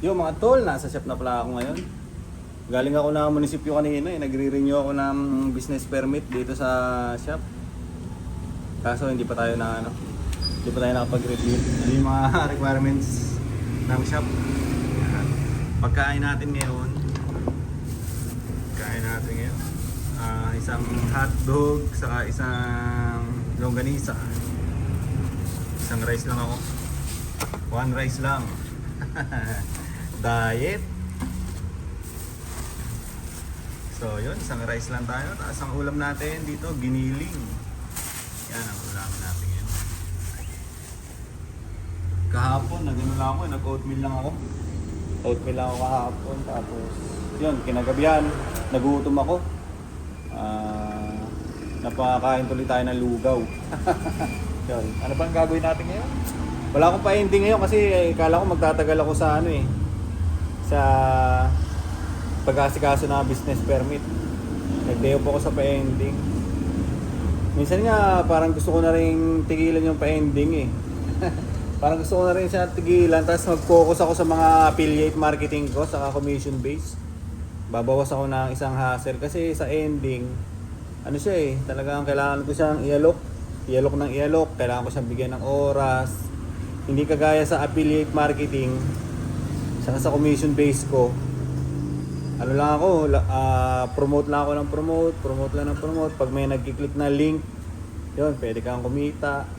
Yo mga tol, nasa shop na pala ako ngayon. Galing ako ng munisipyo kanina nagre-renew ako ng business permit dito sa shop. Kaso hindi pa tayo hindi pa tayo nakapag-review. Ano yung mga requirements ng shop. Yan. Pagkain natin ngayon. Isang hotdog, saka isang longganisa. Isang rice lang ako. One rice lang. Diet. So yun, isang rice lang tayo. Tapos ang ulam natin dito, giniling. Yan ang ulam natin yun. Kahapon, nagano lang ako, nag-oatmeal lang ako. Oatmeal lang ako kahapon. Tapos yun, kinagabihan, nagutom ako. Napakain tuloy tayo ng lugaw. Yun. Ano bang gagawin natin ngayon? Wala akong pa-ending ngayon kasi kala ko magtatagal ako sa sa pag-asikaso ng business permit. Nag-deo po ako sa pa-ending. Minsan nga parang gusto ko na rin tigilan yung pa-ending Parang gusto ko na rin siya tigilan tapos mag-focus ako sa mga affiliate marketing ko saka commission base. Babawas ako ng isang hassle kasi sa ending talagang kailangan ko siyang ialok ng ialok, kailangan ko siyang bigyan ng oras. Hindi kagaya sa affiliate marketing saka sa commission base ko. Ano lang ako, promote lang ako ng promote. Pag may nagki-click na link, yun, pwede kang kumita.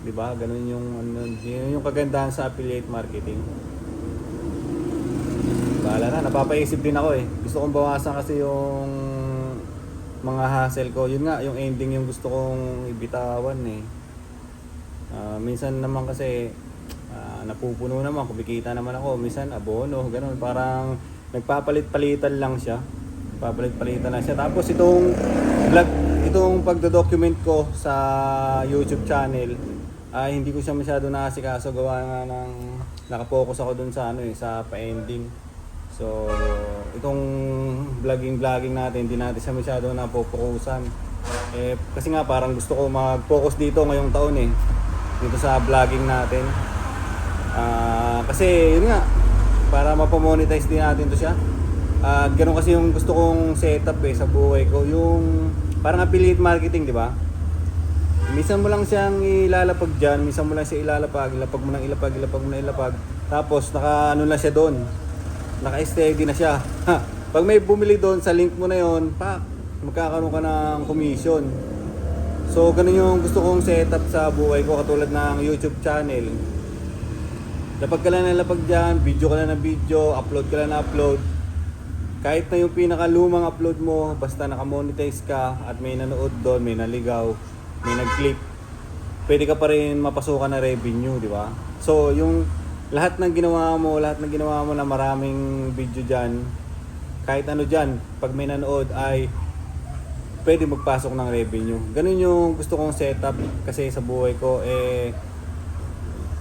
'Di ba? Ganun yung kagandahan sa affiliate marketing. Bahala na, napapaisip din ako Gusto kong bawasan kasi yung mga hassle ko. Yun nga, yung ending yung gusto kong ibitawan minsan naman kasi napupuno naman, kumikita naman ako. Minsan abono, ganun. Parang nagpapalit-palitan lang siya. Tapos itong vlog, itong pagdo-document ko sa YouTube channel, hindi ko siya masyado nakasikaso. Gawa nga ng nakapokus ako dun sa sa pa-ending. So, itong vlogging natin, hindi natin siya masyado napopokusan. Kasi nga parang gusto ko mag-focus dito ngayong taon dito sa vlogging natin. Kasi yun nga, para mapamonetize din natin to siya. Ganun kasi yung gusto kong setup sa buhay ko. Yung parang affiliate marketing, di ba? Minsan mo lang siyang ilalapag dyan, minsan mo lang siya ilapag mo ng ilapag. Tapos naka siya doon. Naka-steady na siya. Pag may bumili doon sa link mo na yon, magkakaroon ka ng commission. So, ganun yung gusto kong setup sa buhay ko, katulad ng YouTube channel. Lapag ka lang ng lapag dyan, video ka lang ng video, upload ka lang ng upload. Kahit na yung pinakalumang upload mo, basta nakamonetize ka at may nanood doon, may naligaw, may nag-click, pwede ka pa rin mapasukan na revenue, di ba? So, yung lahat ng ginawa mo na maraming video dyan, kahit ano dyan, pag may nanood ay pwede magpasok ng revenue. Ganun yung gusto kong setup kasi sa buhay ko.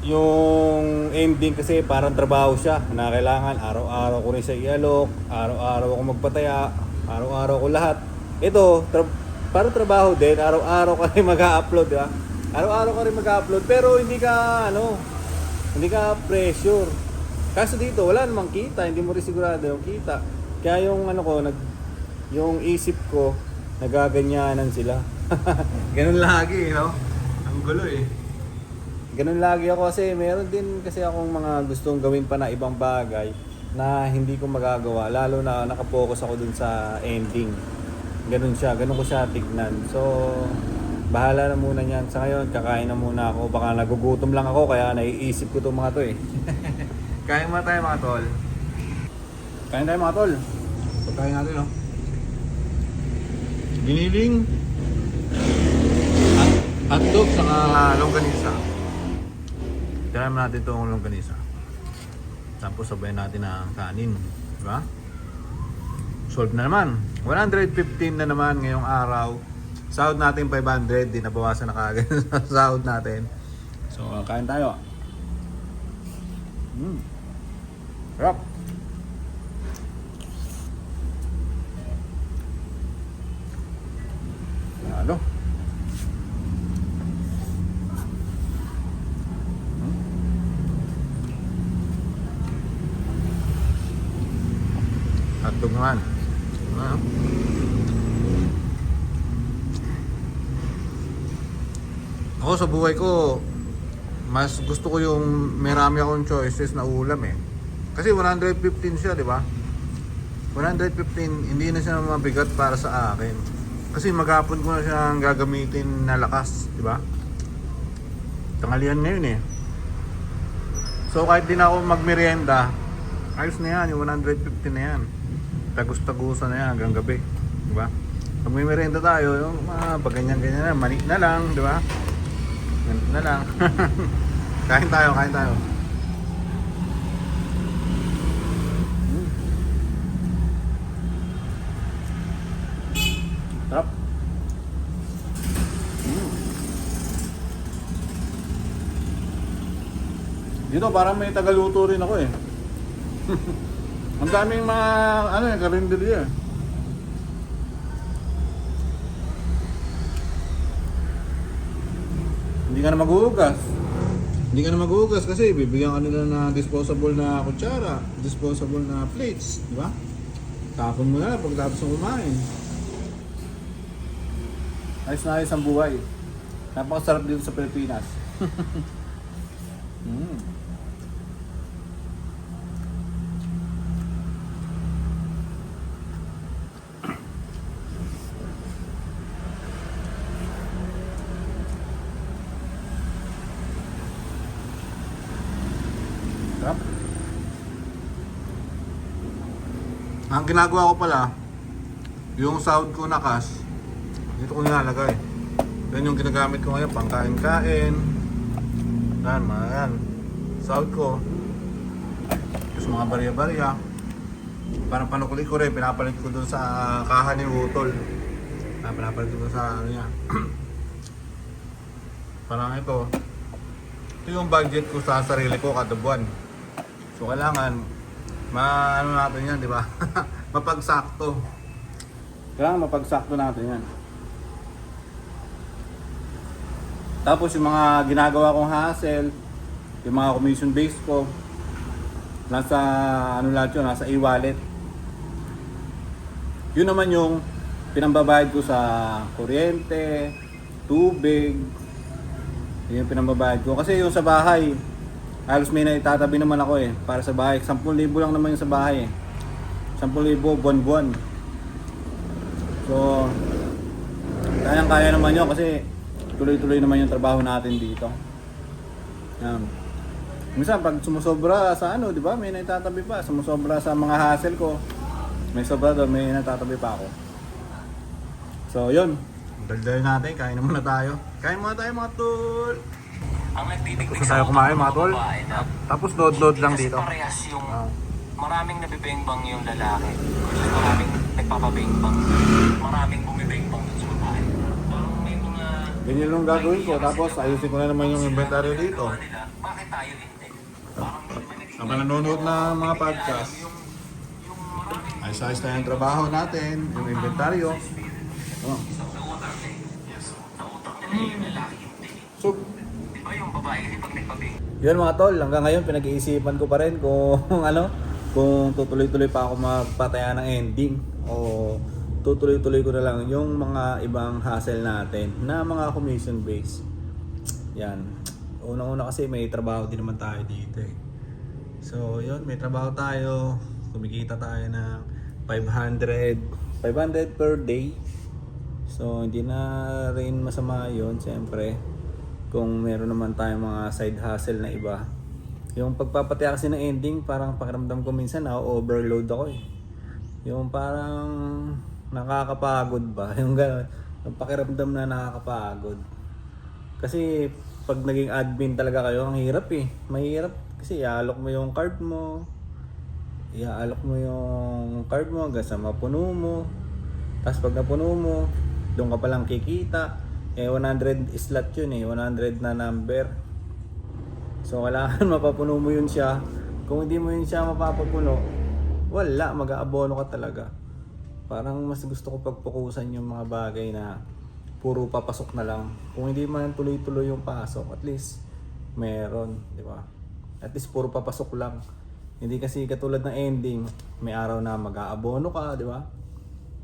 Yung ending kasi parang trabaho siya na kailangan araw-araw ko rin siya ialok, araw-araw ako magpataya, araw-araw ko lahat. Ito, parang trabaho din, araw-araw ka rin mag-upload, di ba? Araw-araw ka rin mag-upload pero hindi ka pressure. Kaso dito wala namang kita, hindi mo rin sigurado yung kita. Kaya yung yung isip ko nagaganyanan sila. Ganun lagi, Ang gulo Ganun lagi ako kasi meron din kasi akong mga gustong gawin pa na ibang bagay na hindi ko magagawa, lalo na nakapokus ako dun sa ending. Ganun ko siya tignan. So bahala na muna niyan. Sa ngayon, kakain na muna ako. Baka nagugutom lang ako, kaya naiisip ko itong mga to Kain muna tayo mga tol. Kain tayo mga tol. Pagkain natin, giniling, hotdog, saka longganisa. Tirayan natin itong longganisa. Tapos sabayan natin ng kanin. Diba? Solve na naman. 115 na naman ngayong araw. Sahod natin 500, di nabawasan na kagad sa sahod natin. So, kain tayo. Sarap. Ano? Hotdog naman. Ah. Ako sa buhay ko, mas gusto ko yung marami akong choices na ulam eh. Kasi 115 siya, di ba? 115, hindi na siya mabigat para sa akin. Kasi maghapon ko na siyang gagamitin na lakas, di ba? Tanghalian ngayon eh. So kahit di na ako magmerienda, ayos na yan, yung 150 na yan. Tagus-tagusan na yan hanggang gabi, di ba? Pag may merienda tayo, yung pag ganyan-ganyan na, mani na lang, di ba? Ganito na lang. Kain tayo, kain tayo. Sarap. Dito parang may tagaluto rin ako eh. Ang daming mga karinderya. Hindi ka na maghuhugas. Hindi ka na maghuhugas kasi bibigyan ka nila na disposable na kutsara, disposable na plates, di ba? Tapon mo na pagkatapos ng kumain. Ayos na ayos ang buhay. Napakasarap dito sa Pilipinas. Sarap. Ang ginagawa ko pala, yung sahod ko na cash, dito ko nilalagay. Yan yung ginagamit ko ngayon, pang kain-kain. Yan. Sahod ko. Yung mga barya-barya. Parang panukuli ko rin, pinapalit ko dun sa kaha ni Utol. Pinapalit ko dun sa ano niya. Parang ito. Ito yung budget ko sa sarili ko kada buwan. So kailangan, ano natin yan, di ba? Mapagsakto. Kailangan mapagsakto natin yan. Tapos yung mga ginagawa kong hassle, yung mga commission based ko, nasa ano lahat yun, nasa e-wallet. Yun naman yung pinambabayad ko sa kuryente, tubig. Yun yung pinambabayad ko. Kasi yung sa bahay, halos may naitatabi naman ako eh, para sa bahay. 10,000 lang naman yung sa bahay eh. 10,000 buwan-buwan. So, kayang-kaya naman yun kasi tuloy-tuloy naman yung trabaho natin dito. Minsan pag sumusobra sa ano, di ba? May naitatabi pa. Sumusobra sa mga hassle ko. May sobra doon, may natatabi pa ako. So, yun. Daldal natin. Kain na muna tayo. Kain muna tayo mga tol. Ang nagtitigdig Tapos tayo sa kumain utak mga ng tol. babae na Tapos load-load lang kasi dito. parehas yung maraming nabibengbang yung lalaki. Kasi maraming nagpapabengbang. Maraming bumibengbang dun sa babae. Parang may mga... Ganyan lang gagawin ko. Tapos ayusin ko na naman yung inventory dito. Nila, bakit tayo hindi? Parang Habang nanonood na mga podcast, ayos-ayos na yung trabaho natin, yung inventaryo. Oh. So, di ba yung babae kasi pag nagpabeng? yun mga tol, hanggang ngayon pinag-iisipan ko pa rin kung kung tutuloy-tuloy pa ako magpataya ng ending o tutuloy-tuloy ko na lang yung mga ibang hassle natin na mga commission based. Yan. Unang-una kasi may trabaho din naman tayo dito eh. So, yun, may trabaho tayo. Kumikita tayo ng 500 per day. So, hindi na rin masama yun, siyempre. Kung meron naman tayong mga side hustle na iba. Yung pagpapataya kasi ng ending, parang pakiramdam ko minsan na-overload ako eh. Yung parang nakakapagod ba? Yung gano'n. Yung pakiramdam na nakakapagod. Kasi pag naging admin talaga kayo, ang hirap eh. Mahirap kasi iaalok mo yung card mo. Iaalok mo yung card mo hanggang sa mapuno mo. Tapos pag napuno mo, doon ka palang kikita. 100 slot yun eh, 100 na number. So kailangan mapapuno mo yun siya. Kung hindi mo yun siya mapapapuno, wala, mag-aabono ka talaga. Parang mas gusto ko pagpukusan yung mga bagay na puro papasok na lang. Kung hindi man tuloy-tuloy yung pasok, at least meron, di ba? At least puro papasok lang. Hindi kasi katulad ng ending, may araw na mag-aabono ka, di ba?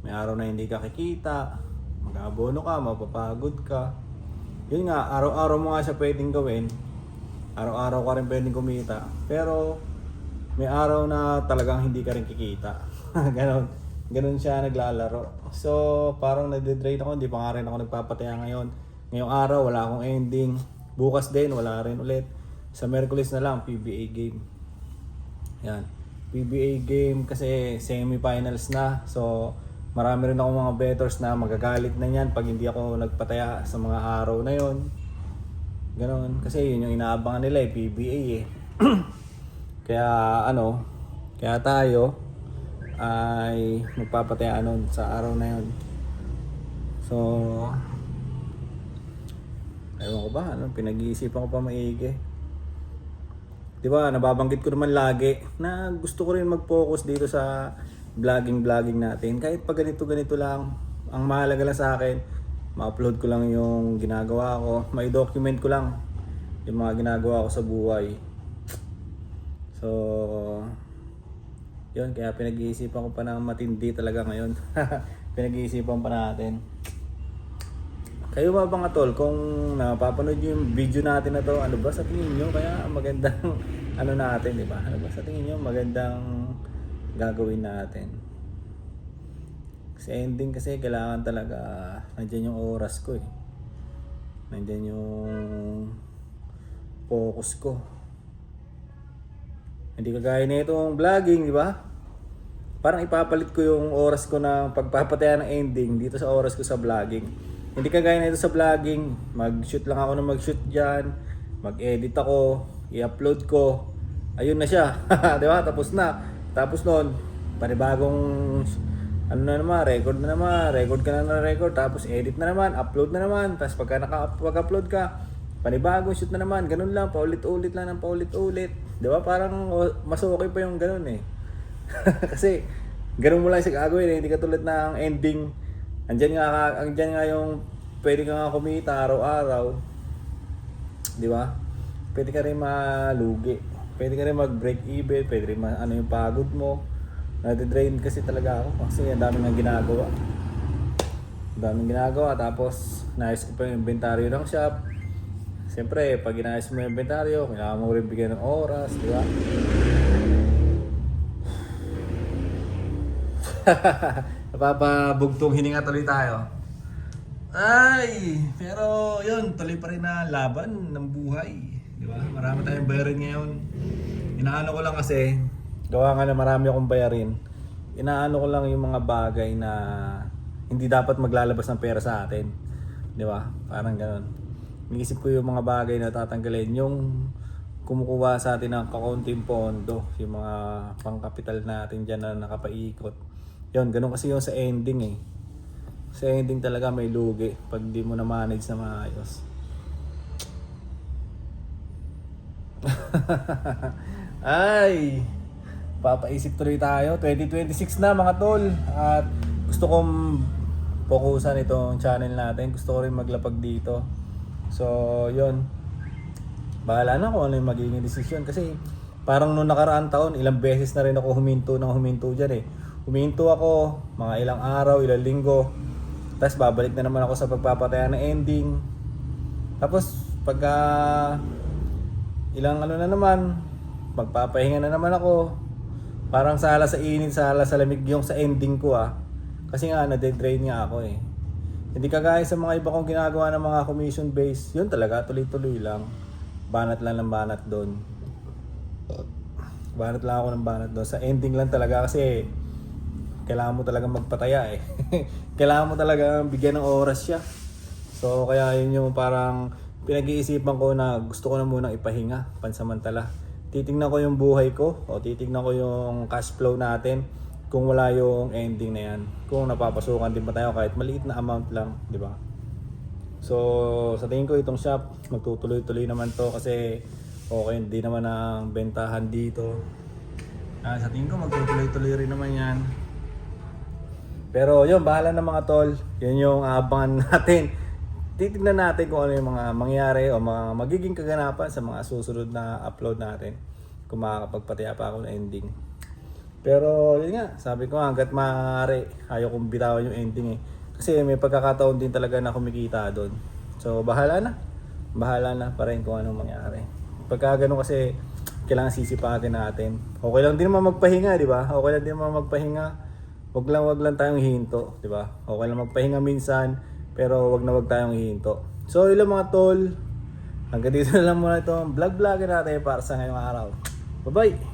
May araw na hindi ka kikita, mag-aabono ka, mapapagod ka. Yun nga, araw-araw mo nga siya pwedeng gawin. Araw-araw ka rin pwedeng kumita. Pero may araw na talagang hindi ka rin kikita. Ganon siya naglalaro. So parang nade-drain ako, hindi pa nga rin ako nagpapataya ngayon. Ngayong araw wala akong ending. Bukas din wala rin ulit. Sa Miyerkules na lang PBA game. Yan. PBA game kasi semi-finals na. So marami rin ako mga bettors na magagalit na yan pag hindi ako nagpataya sa mga araw na yon. Ganon. Kasi yun yung inaabangan nila PBA eh. Kaya tayo ay magpapataya nun sa araw na yon. So ewan ko ba, pinag-iisipan ko pa maigi. Di ba, nababanggit ko naman lagi na gusto ko rin mag-focus dito sa vlogging natin. Kahit pag ganito lang, ang mahalaga lang sa akin, ma-upload ko lang yung ginagawa ko, may document ko lang yung mga ginagawa ko sa buhay. So, yun, kaya pinag-iisipan ko pa ng matindi talaga ngayon. Pinag-iisipan pa natin. Kayo ba mga tol, kung napapanood nyo yung video natin na to, ano ba sa tingin nyo? Kaya magandang natin, di ba? Ano ba sa tingin nyo magandang gagawin natin? Sa ending kasi kailangan talaga nandiyan yung oras ko eh. Nandiyan yung focus ko. Hindi kagaya na itong vlogging, di ba? Parang ipapalit ko yung oras ko ng pagpapataya ng ending dito sa oras ko sa vlogging. Hindi kagaya na ito sa vlogging, mag-shoot lang ako na mag-shoot dyan, mag-edit ako, i-upload ko, ayun na siya, di ba? Tapos na. Tapos noon, panibagong record ka na record, tapos edit na naman, upload na naman, tapos pagka nakapag-upload ka, panibagong shoot na naman, ganun lang, paulit-ulit lang ng paulit-ulit. Di ba? Parang mas okay pa yung ganun eh. Kasi ganun mo lang siya gagawin eh, hindi katulad ng ending. Andyan nga yung pwede ka nga kumita araw-araw. Di ba? Pwede ka rin malugi. Pwede ka rin mag-break even. Pwede rin yung pagod mo. Nade-drain kasi talaga ako. Kasi ang daming ginagawa. Tapos naayos ko pa yung inventaryo ng shop. Siyempre, pag inayos mo yung inventaryo, kailangan mo rin bigyan ng oras. Di ba? Napapabugtong hininga tuloy tayo. Ay, pero yun, tuloy pa rin na laban ng buhay. Di ba? Marami tayong bayarin ngayon. Inaano ko lang kasi, gawa nga na marami akong bayarin. Inaano ko lang yung mga bagay na hindi dapat maglalabas ng pera sa atin. Di ba? Parang ganun. Iniisip ko yung mga bagay na tatanggalin. Yung kumukuha sa atin ng kakaunting pondo. Yung mga pangkapital natin dyan na nakapaikot. Yun, ganun kasi yung sa ending eh. Sa ending talaga may lugi pag di mo na manage na maayos. Ay, papaisip tuloy tayo. 2026 na mga tol. At gusto kong fokusan itong channel natin. Gusto ko rin maglapag dito. So, yun. Bahala na kung ano yung magiging desisyon. Kasi parang noong nakaraang taon, ilang beses na rin ako huminto dyan eh. Huminto ako mga ilang araw, ilang linggo. Tapos babalik na naman ako sa pagpapataya ng ending. Tapos pagka ilang na naman, magpapahinga na naman ako. Parang sala sa init, sala sa lamig yung sa ending ko ah. Kasi nga na-dedrain nga ako eh. Hindi kagaya sa mga iba kong ginagawa ng mga commission based. Yun talaga, tuloy-tuloy lang. Banat lang ng banat doon. Banat lang ako ng banat doon. Sa ending lang talaga kasi kailangan mo talaga magpataya eh. Kailangan mo talaga bigyan ng oras siya. So kaya yun yung parang pinag-iisipan ko na gusto ko na munang ipahinga pansamantala. Titingnan ko yung buhay ko o titingnan ko yung cash flow natin kung wala yung ending na yan. Kung napapasukan din pa tayo kahit maliit na amount lang, di ba? So sa tingin ko itong shop magtutuloy-tuloy naman to kasi okay, hindi naman ang bentahan dito. Sa tingin ko magtutuloy-tuloy rin naman yan. Pero yun, bahala na mga tol. Yun yung abangan natin. Titignan natin kung ano yung mga mangyari o mga magiging kaganapan sa mga susunod na upload natin. kung makakapagpataya pa ako ng ending. Pero yun nga, sabi ko hanggat maaari, ayaw kong bitawan yung ending eh. Kasi may pagkakataon din talaga na kumikita doon. So bahala na. Bahala na pa rin kung anong mangyari. Pagka ganun kasi, kailangan sisipatin natin. Okay lang din naman magpahinga, di ba? Okay lang din naman magpahinga. Wag lang tayong hihinto, di ba? Okay lang magpahinga minsan, pero wag tayong hihinto. So ilang mga tol, hanggang dito na lang muna itong vlog natin para sa ngayong araw. Bye-bye!